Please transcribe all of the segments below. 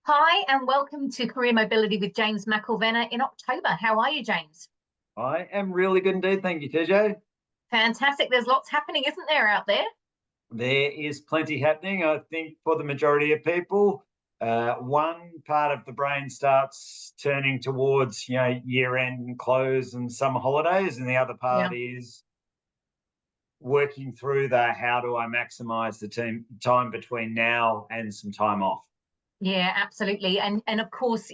Hi, and welcome to Career Mobility with James Mcilvena in October. How are you, James? I am really good indeed. Thank you, TJ. Fantastic. There's lots happening, isn't there, out there? There is plenty happening. I think for the majority of people, one part of the brain starts turning towards, year-end close and summer holidays, and the other part Yeah. is working through the how do I maximize the time between now and some time off. Yeah, absolutely. And of course,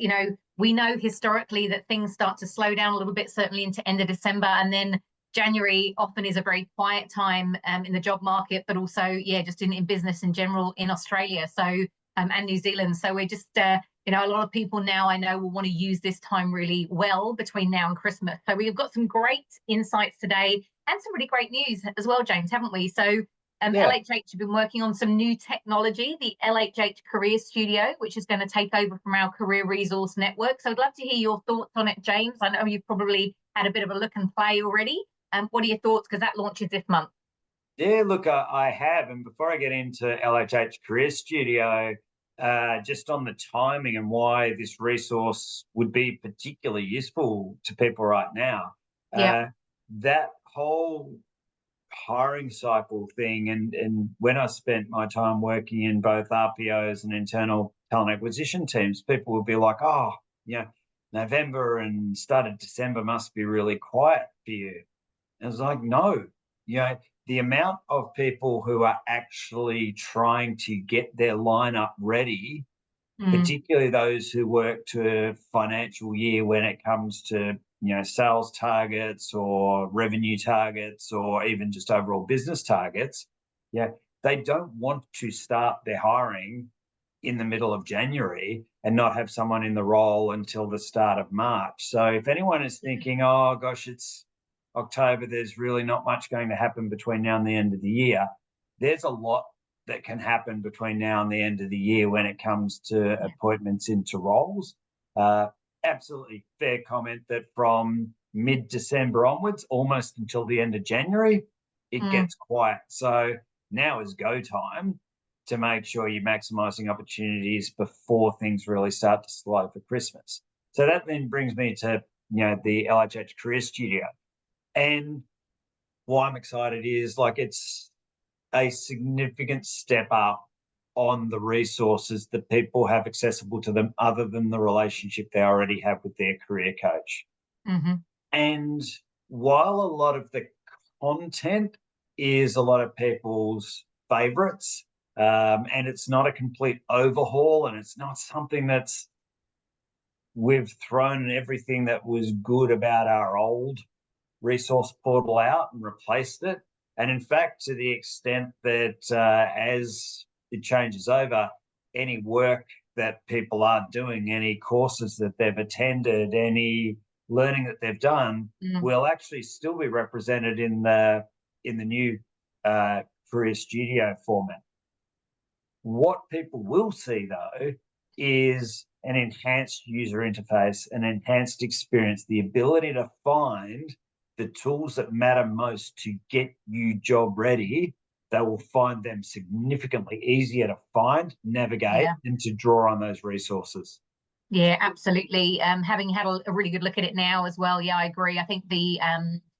we know historically that things start to slow down a little bit, certainly into end of December, and then January often is a very quiet time in the job market, but also, yeah, just in business in general in Australia. So and New Zealand. So we're just a lot of people now I know will want to use this time really well between now and Christmas. So we've got some great insights today and some really great news as well, James, haven't we? So Yeah. LHH have been working on some new technology, the LHH Career Studio, which is going to take over from our Career Resource Network. So I'd love to hear your thoughts on it, James. I know you've probably had a bit of a look and play already. What are your thoughts? Because that launches this month. Yeah, look, I have. And before I get into LHH Career Studio, just on the timing and why this resource would be particularly useful to people right now, Yeah. that whole hiring cycle thing, and when I spent my time working in both RPOs and internal talent acquisition teams, people would be like, oh, November and start of December must be really quiet for you. And I was like, no, the amount of people who are actually trying to get their lineup ready, particularly those who work to financial year when it comes to sales targets or revenue targets or even just overall business targets, they don't want to start their hiring in the middle of January and not have someone in the role until the start of March. So if anyone is thinking, oh gosh, it's October, there's really not much going to happen between now and the end of the year, there's a lot that can happen between now and the end of the year when it comes to appointments into roles. Absolutely fair comment that from mid-December onwards, almost until the end of January, it gets quiet. So now is go time to make sure you're maximizing opportunities before things really start to slow for Christmas. So that then brings me to the LHH Career Studio. And why I'm excited is it's a significant step up on the resources that people have accessible to them other than the relationship they already have with their career coach. And while a lot of the content is a lot of people's favorites, and it's not a complete overhaul and it's not something that's we've thrown everything that was good about our old resource portal out and replaced it. And in fact, to the extent that as it changes over, any work that people are doing, any courses that they've attended, any learning that they've done will actually still be represented in the new Career Studio format. What people will see, though, is an enhanced user interface, an enhanced experience, the ability to find the tools that matter most to get you job ready. They will find them significantly easier to find, navigate, and to draw on those resources. Yeah, absolutely. Having had a really good look at it now as well, yeah, I agree. I think the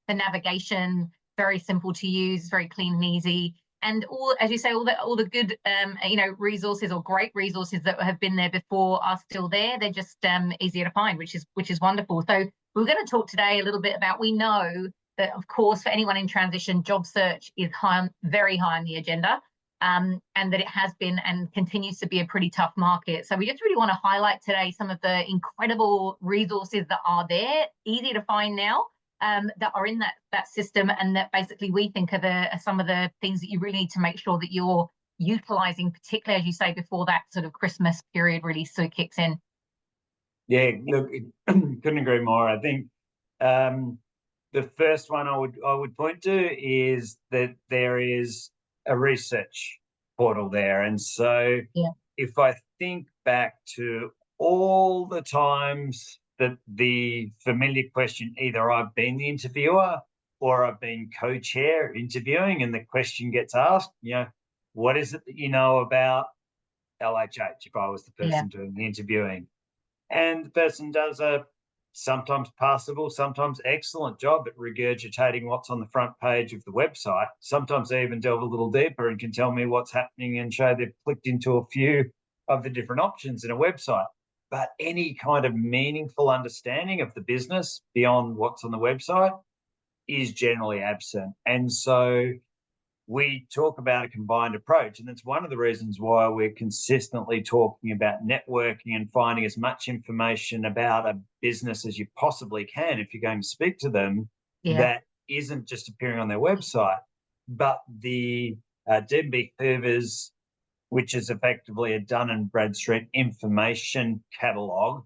navigation, very simple to use, very clean and easy. And all, as you say, all the good resources or great resources that have been there before are still there. They're just easier to find, which is wonderful. So we're going to talk today a little bit about, we know that, of course, for anyone in transition, job search is very high on the agenda, and that it has been and continues to be a pretty tough market. So we just really want to highlight today some of the incredible resources that are there, easy to find now, that are in that system, and that basically we think are some of the things that you really need to make sure that you're utilizing, particularly, as you say, before that sort of Christmas period really sort of kicks in. Yeah, look, couldn't agree more. I think the first one I would point to is that there is a research portal there. And so if I think back to all the times that the familiar question, either I've been the interviewer or I've been co-chair interviewing, and the question gets asked, what is it that you know about LHH if I was the Yeah. person doing the interviewing. And the person does a sometimes passable, sometimes excellent job at regurgitating what's on the front page of the website. Sometimes they even delve a little deeper and can tell me what's happening and show they've clicked into a few of the different options in a website. But any kind of meaningful understanding of the business beyond what's on the website is generally absent. And so we talk about a combined approach. And that's one of the reasons why we're consistently talking about networking and finding as much information about a business as you possibly can if you're going to speak to them Yeah. that isn't just appearing on their website. But the D&B Hoovers, which is effectively a Dun & Bradstreet information catalogue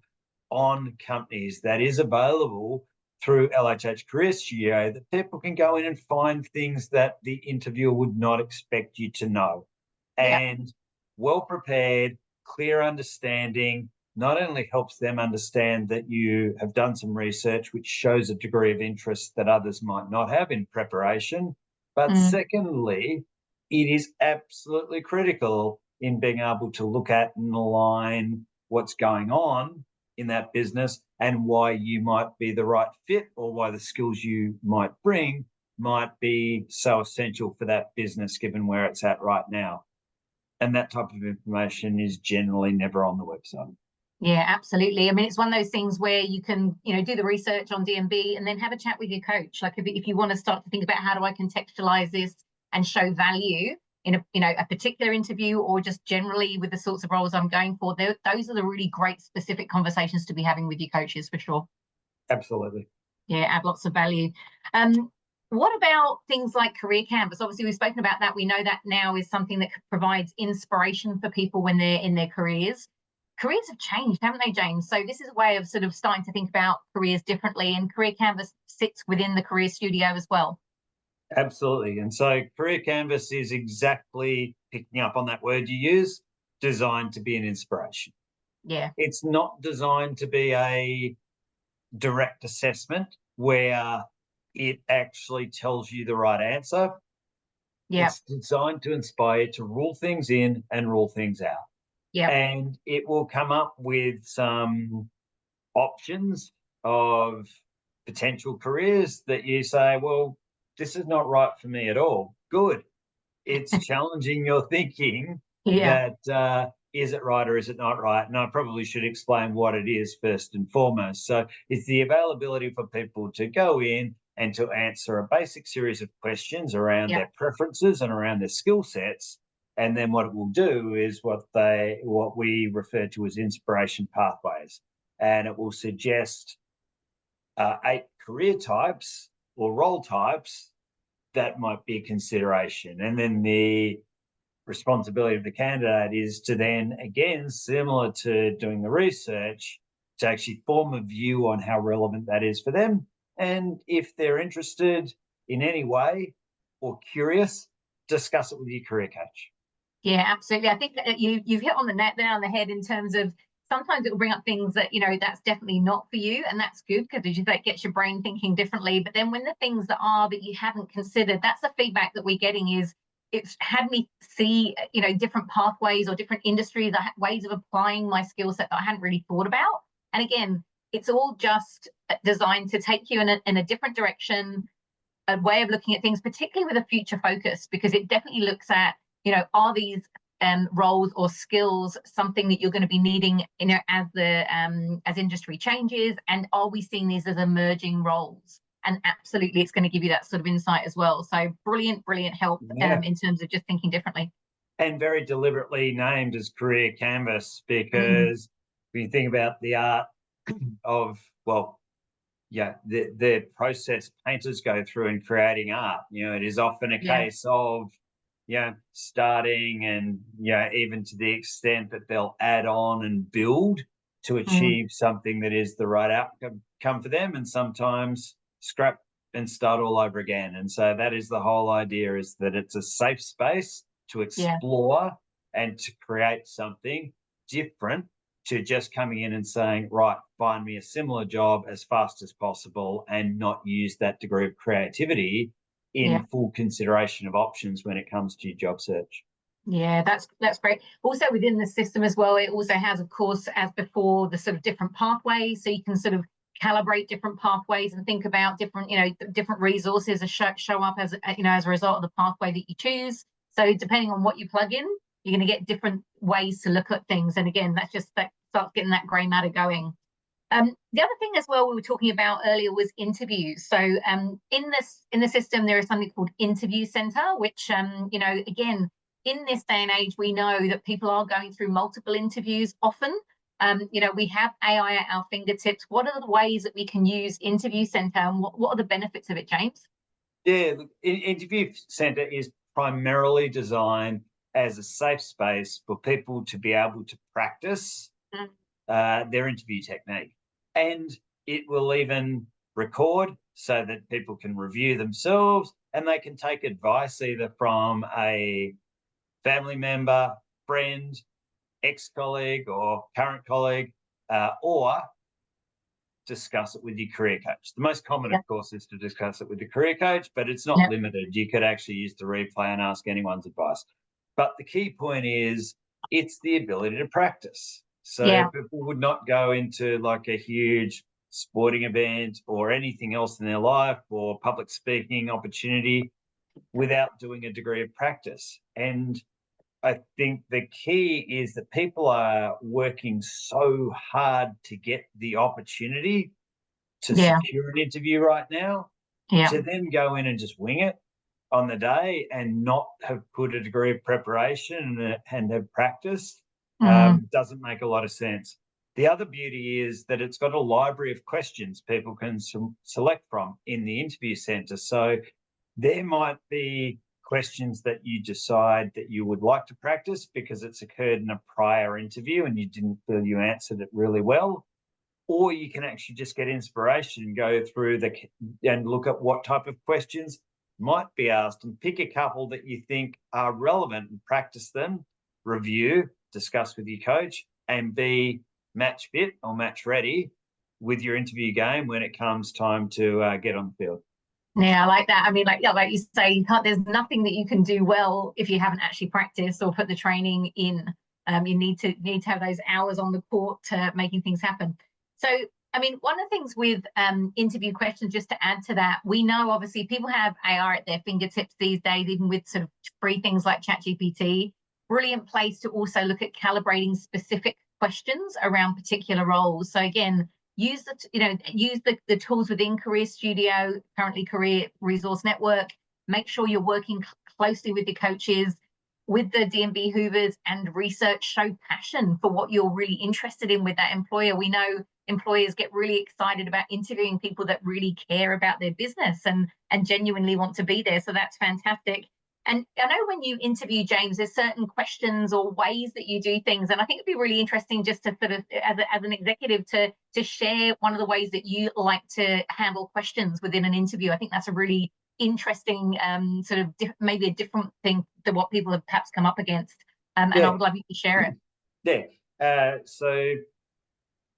on companies that is available through LHH Career Studio, that people can go in and find things that the interviewer would not expect you to know. Yeah. And well prepared, clear understanding not only helps them understand that you have done some research, which shows a degree of interest that others might not have in preparation, but secondly, it is absolutely critical in being able to look at and align what's going on in that business and why you might be the right fit, or why the skills you might bring might be so essential for that business given where it's at right now. And that type of information is generally never on the website. Yeah, absolutely. I mean, it's one of those things where you can, do the research on D&B and then have a chat with your coach. Like if you want to start to think about how do I contextualize this and show value in a particular interview, or just generally with the sorts of roles I'm going for, those are the really great specific conversations to be having with your coaches for sure. Absolutely. Yeah, add lots of value. What about things like Career Canvas? Obviously, we've spoken about that. We know that now is something that provides inspiration for people when they're in their careers. Careers have changed, haven't they, James? So this is a way of sort of starting to think about careers differently, and Career Canvas sits within the Career Studio as well. Absolutely. And so Career Canvas is exactly picking up on that word you use, designed to be an inspiration. Yeah. It's not designed to be a direct assessment where it actually tells you the right answer. Yeah. It's designed to inspire you to rule things in and rule things out. Yeah. And it will come up with some options of potential careers that you say, well, this is not right for me at all. Good. It's challenging your thinking Yeah. that is it right or is it not right? And I probably should explain what it is first and foremost. So it's the availability for people to go in and to answer a basic series of questions around Yeah. their preferences and around their skill sets. And then what it will do is what we refer to as inspiration pathways. And it will suggest 8 career types or role types that might be a consideration. And then the responsibility of the candidate is to then, again, similar to doing the research, to actually form a view on how relevant that is for them. And if they're interested in any way or curious, discuss it with your career coach. Yeah, absolutely. I think that you've hit on the nail on the head in terms of sometimes it will bring up things that, that's definitely not for you. And that's good because as you say, it gets your brain thinking differently. But then when the things that you hadn't considered, that's the feedback that we're getting is it's had me see, different pathways or different industries, ways of applying my skill set that I hadn't really thought about. And again, it's all just designed to take you in a different direction, a way of looking at things, particularly with a future focus, because it definitely looks at, are these roles or skills something that you're going to be needing, as industry changes, and are we seeing these as emerging roles? And absolutely, it's going to give you that sort of insight as well. So brilliant help in terms of just thinking differently. And very deliberately named as Career Canvas because when you think about the art of, the process painters go through in creating art, it is often a case of, starting and, even to the extent that they'll add on and build to achieve something that is the right outcome for them, and sometimes scrap and start all over again. And so that is the whole idea, is that it's a safe space to explore and to create something different to just coming in and saying, right, find me a similar job as fast as possible, and not use that degree of creativity in full consideration of options when it comes to your job search. Yeah, that's great. Also within the system as well, it also has, of course, as before, the sort of different pathways, so you can sort of calibrate different pathways and think about different, different resources that show up as as a result of the pathway that you choose. So depending on what you plug in, you're going to get different ways to look at things. And again, that starts getting that grey matter going. The other thing as well we were talking about earlier was interviews. So in the system there is something called Interview Center, which again, in this day and age, we know that people are going through multiple interviews often. We have AI at our fingertips. What are the ways that we can use Interview Center, and what are the benefits of it, James? Yeah, the Interview Center is primarily designed as a safe space for people to be able to practice their interview technique. And it will even record so that people can review themselves, and they can take advice either from a family member, friend, ex-colleague or current colleague, or discuss it with your career coach. The most common, of course, is to discuss it with the career coach, but it's not limited. You could actually use the replay and ask anyone's advice. But the key point is it's the ability to practice. So people would not go into like a huge sporting event or anything else in their life or public speaking opportunity without doing a degree of practice. And I think the key is that people are working so hard to get the opportunity to secure an interview right now, to then go in and just wing it on the day and not have put a degree of preparation and have practiced doesn't make a lot of sense. The other beauty is that it's got a library of questions people can select from in the interview center. So there might be questions that you decide that you would like to practice because it's occurred in a prior interview and you didn't feel you answered it really well. Or you can actually just get inspiration and go through and look at what type of questions might be asked and pick a couple that you think are relevant and practice them, review, discuss with your coach, and be match fit or match ready with your interview game when it comes time to get on the field. Yeah, I like that. I mean, like you say, there's nothing that you can do well if you haven't actually practiced or put the training in. You need to have those hours on the court to making things happen. So, I mean, one of the things with interview questions, just to add to that, we know obviously people have AI at their fingertips these days, even with sort of free things like ChatGPT. Brilliant place to also look at calibrating specific questions around particular roles. So again, use the tools within Career Studio, currently Career Resource Network. Make sure you're working closely with the coaches, with the D&B Hoovers, and research. Show passion for what you're really interested in with that employer. We know employers get really excited about interviewing people that really care about their business and genuinely want to be there. So that's fantastic. And I know when you interview, James, there's certain questions or ways that you do things. And I think it'd be really interesting just to sort of, as an executive, to share one of the ways that you like to handle questions within an interview. I think that's a really interesting sort of maybe a different thing than what people have perhaps come up against. And I would love you to share it. So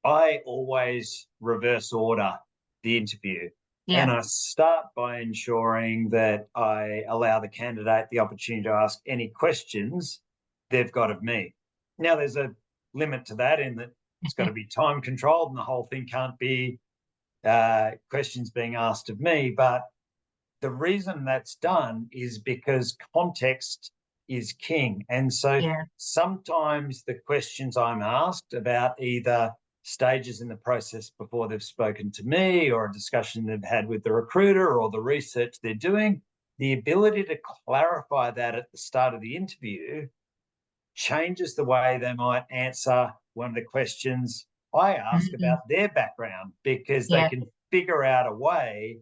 I always reverse order the interview. And I start by ensuring that I allow the candidate the opportunity to ask any questions they've got of me. Now, there's a limit to that in that it's got to be time controlled and the whole thing can't be questions being asked of me. But the reason that's done is because context is king. And so sometimes the questions I'm asked about either stages in the process before they've spoken to me or a discussion they've had with the recruiter or the research they're doing, the ability to clarify that at the start of the interview changes the way they might answer one of the questions I ask about their background, because they can figure out a way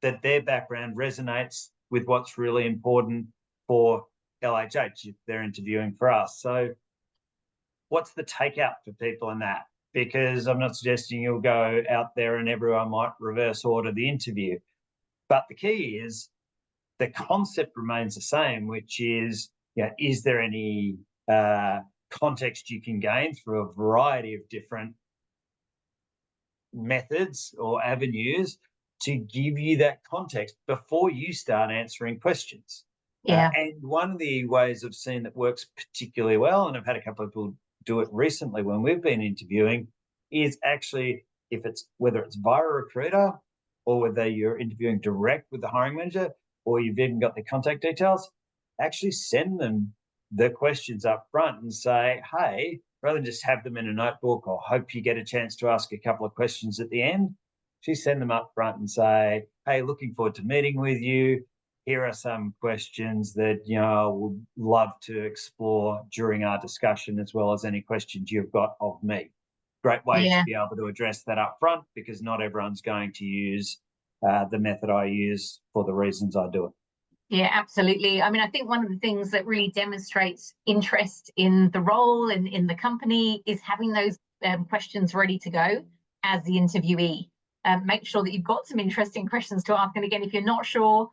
that their background resonates with what's really important for LHH if they're interviewing for us. So what's the takeout for people in that? Because I'm not suggesting you'll go out there and everyone might reverse order the interview. But the key is the concept remains the same, which is, is there any context you can gain through a variety of different methods or avenues to give you that context before you start answering questions. Yeah. And one of the ways I've seen that works particularly well, and I've had a couple of people do it recently when we've been interviewing, is actually if it's whether it's via a recruiter or whether you're interviewing direct with the hiring manager or you've even got their contact details, actually send them the questions up front and say, hey, rather than just have them in a notebook or hope you get a chance to ask a couple of questions at the end, just send them up front and say, hey, looking forward to meeting with you. Here are some questions that I would love to explore during our discussion, as well as any questions you've got of me. Great way to Yeah. be able to address that up front, because not everyone's going to use the method I use for the reasons I do it. Yeah, absolutely. I mean, I think one of the things that really demonstrates interest in the role and in the company is having those questions ready to go as the interviewee. Make sure that you've got some interesting questions to ask. And again, if you're not sure,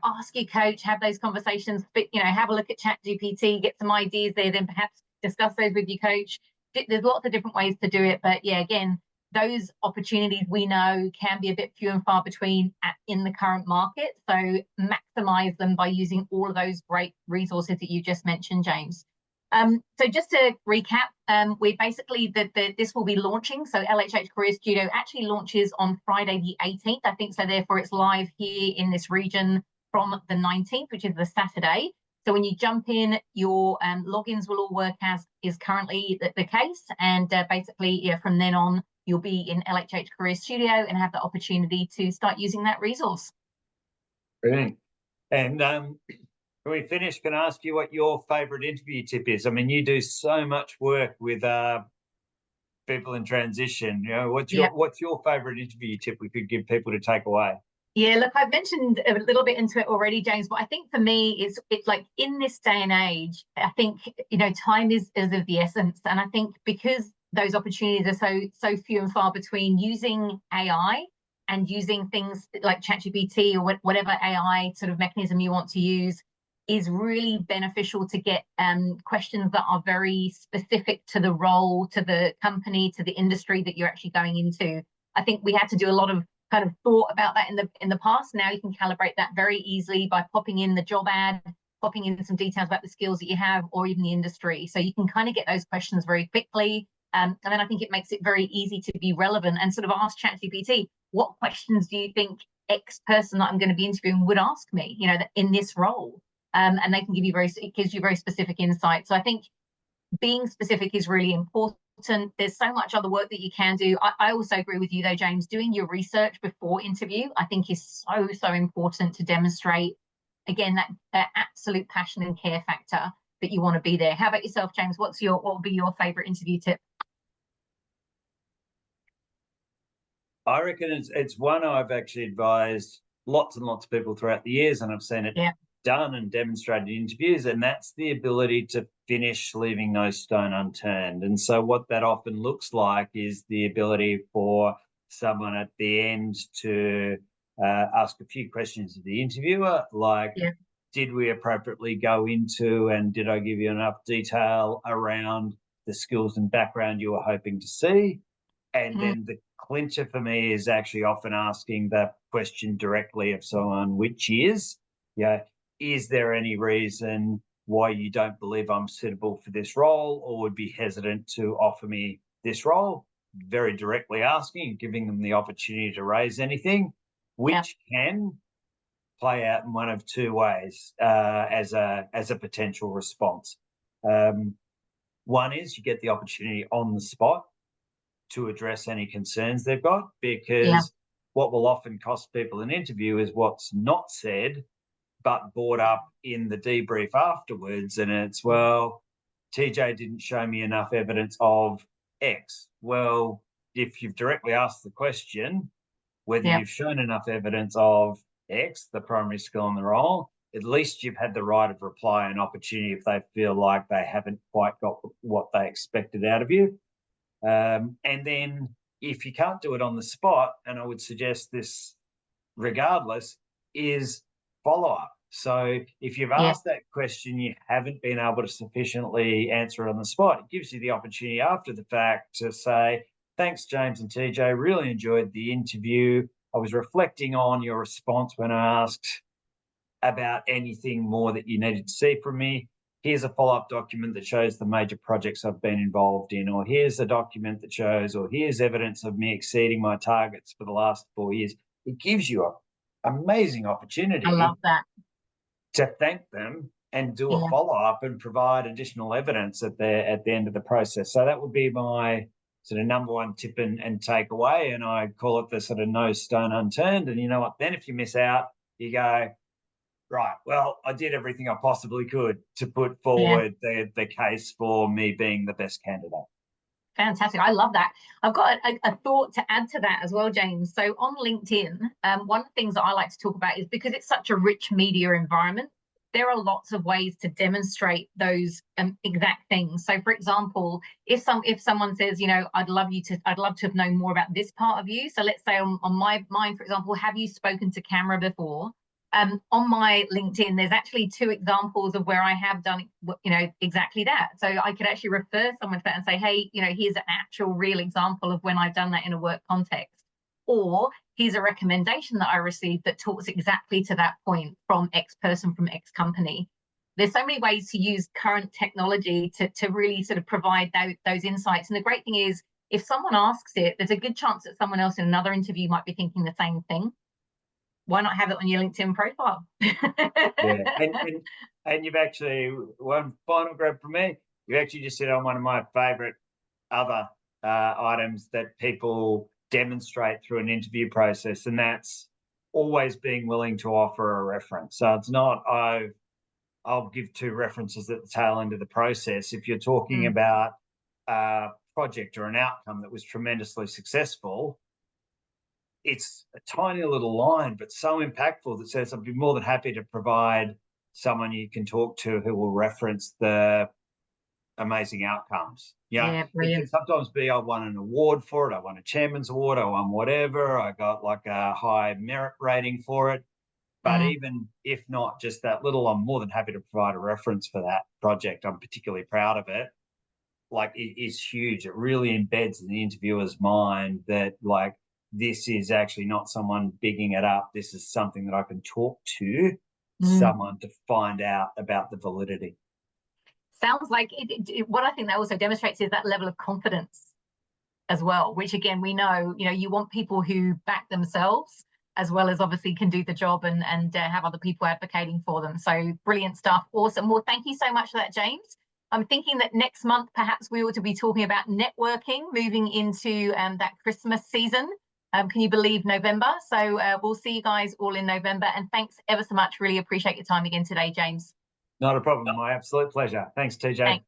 ask your coach, have those conversations, but, have a look at ChatGPT, get some ideas there, then perhaps discuss those with your coach. There's lots of different ways to do it. But yeah, again, those opportunities we know can be a bit few and far between in the current market. So maximize them by using all of those great resources that you just mentioned, James. So just to recap, we basically this will be launching. So LHH Career Studio actually launches on Friday the 18th, I think. So therefore it's live here in this region from the 19th, which is the Saturday. So when you jump in, your logins will all work as is currently the case. And basically, from then on, you'll be in LHH Career Studio and have the opportunity to start using that resource. Brilliant. And when we finish, can I ask you what your favourite interview tip is? I mean, you do so much work with people in transition. What's your favourite interview tip we could give people to take away? Yeah, look, I've mentioned a little bit into it already, James, but I think for me, it's like in this day and age, I think, time is of the essence. And I think because those opportunities are so few and far between, using AI and using things like ChatGPT or whatever AI sort of mechanism you want to use is really beneficial to get questions that are very specific to the role, to the company, to the industry that you're actually going into. I think we had to do a lot of kind of thought about that in the past. Now you can calibrate that very easily by popping in the job ad, popping in some details about the skills that you have, or even the industry. So you can kind of get those questions very quickly. And then I think it makes it very easy to be relevant and sort of ask ChatGPT, what questions do you think X person that I'm going to be interviewing would ask me, in this role? And they can give you it gives you very specific insight. So I think being specific is really important. There's so much other work that you can do. I also agree with you though, James, doing your research before interview, I think is so important to demonstrate, again, that absolute passion and care factor that you want to be there. How about yourself, James? What would be your favorite interview tip? I reckon it's one I've actually advised lots and lots of people throughout the years, and I've seen it done and demonstrated in interviews, and that's the ability to finish leaving no stone unturned. And so what that often looks like is the ability for someone at the end to ask a few questions of the interviewer, like, did we appropriately go into and did I give you enough detail around the skills and background you were hoping to see? And then the clincher for me is actually often asking the question directly of someone, which is, is there any reason why you don't believe I'm suitable for this role or would be hesitant to offer me this role? Very directly asking and giving them the opportunity to raise anything, which can play out in one of two ways as a potential response. One is you get the opportunity on the spot to address any concerns they've got, because what will often cost people an interview is what's not said but brought up in the debrief afterwards. And it's, well, TJ didn't show me enough evidence of X. Well, if you've directly asked the question, whether you've shown enough evidence of X, the primary skill in the role, at least you've had the right of reply and opportunity if they feel like they haven't quite got what they expected out of you. And then if you can't do it on the spot, and I would suggest this regardless, is follow-up. So if you've asked that question, you haven't been able to sufficiently answer it on the spot, it gives you the opportunity after the fact to say, thanks, James and TJ, really enjoyed the interview. I was reflecting on your response when I asked about anything more that you needed to see from me. Here's a follow-up document that shows the major projects I've been involved in, or here's a document that shows, or here's evidence of me exceeding my targets for the last 4 years. It gives you an amazing opportunity I love that. to thank them and do a Yeah. follow-up and provide additional evidence at the end of the process. So that would be my sort of number one tip and takeaway. And I call it the sort of no stone unturned. And you know what? Then if you miss out, you go, right, well, I did everything I possibly could to put forward the case for me being the best candidate. Fantastic. I love that. I've got a thought to add to that as well, James. So on LinkedIn, one of the things that I like to talk about is because it's such a rich media environment, there are lots of ways to demonstrate those exact things. So for example, if someone says, you know, I'd love to have known more about this part of you. So let's say on my mind, for example, have you spoken to camera before? On my LinkedIn, there's actually 2 examples of where I have done, you know, exactly that. So I could actually refer someone to that and say, hey, you know, here's an actual real example of when I've done that in a work context. Or here's a recommendation that I received that talks exactly to that point from X person from X company. There's so many ways to use current technology to really sort of provide those insights. And the great thing is, if someone asks it, there's a good chance that someone else in another interview might be thinking the same thing. Why not have it on your LinkedIn profile? Yeah, and you've actually, one final grab from me, you actually just hit on one of my favorite other items that people demonstrate through an interview process, and that's always being willing to offer a reference. So it's not, I'll give 2 references at the tail end of the process. If you're talking about a project or an outcome that was tremendously successful, it's a tiny little line, but so impactful that says, I'd be more than happy to provide someone you can talk to who will reference the amazing outcomes. Yeah, It brilliant. can sometimes be, I won an award for it, I won a chairman's award, I won whatever, I got like a high merit rating for it. But even if not just that little, I'm more than happy to provide a reference for that project. I'm particularly proud of it. Like, it is huge. It really embeds in the interviewer's mind that, like, this is actually not someone bigging it up. This is something that I can talk to someone to find out about the validity. Sounds like what I think that also demonstrates is that level of confidence as well, which again, we know, you know, you want people who back themselves as well as obviously can do the job and have other people advocating for them. So brilliant stuff. Awesome. Well, thank you so much for that, James. I'm thinking that next month, perhaps we ought to be talking about networking, moving into that Christmas season. Can you believe November? So we'll see you guys all in November. And thanks ever so much. Really appreciate your time again today, James. Not a problem. My absolute pleasure. Thanks, TJ. Thanks.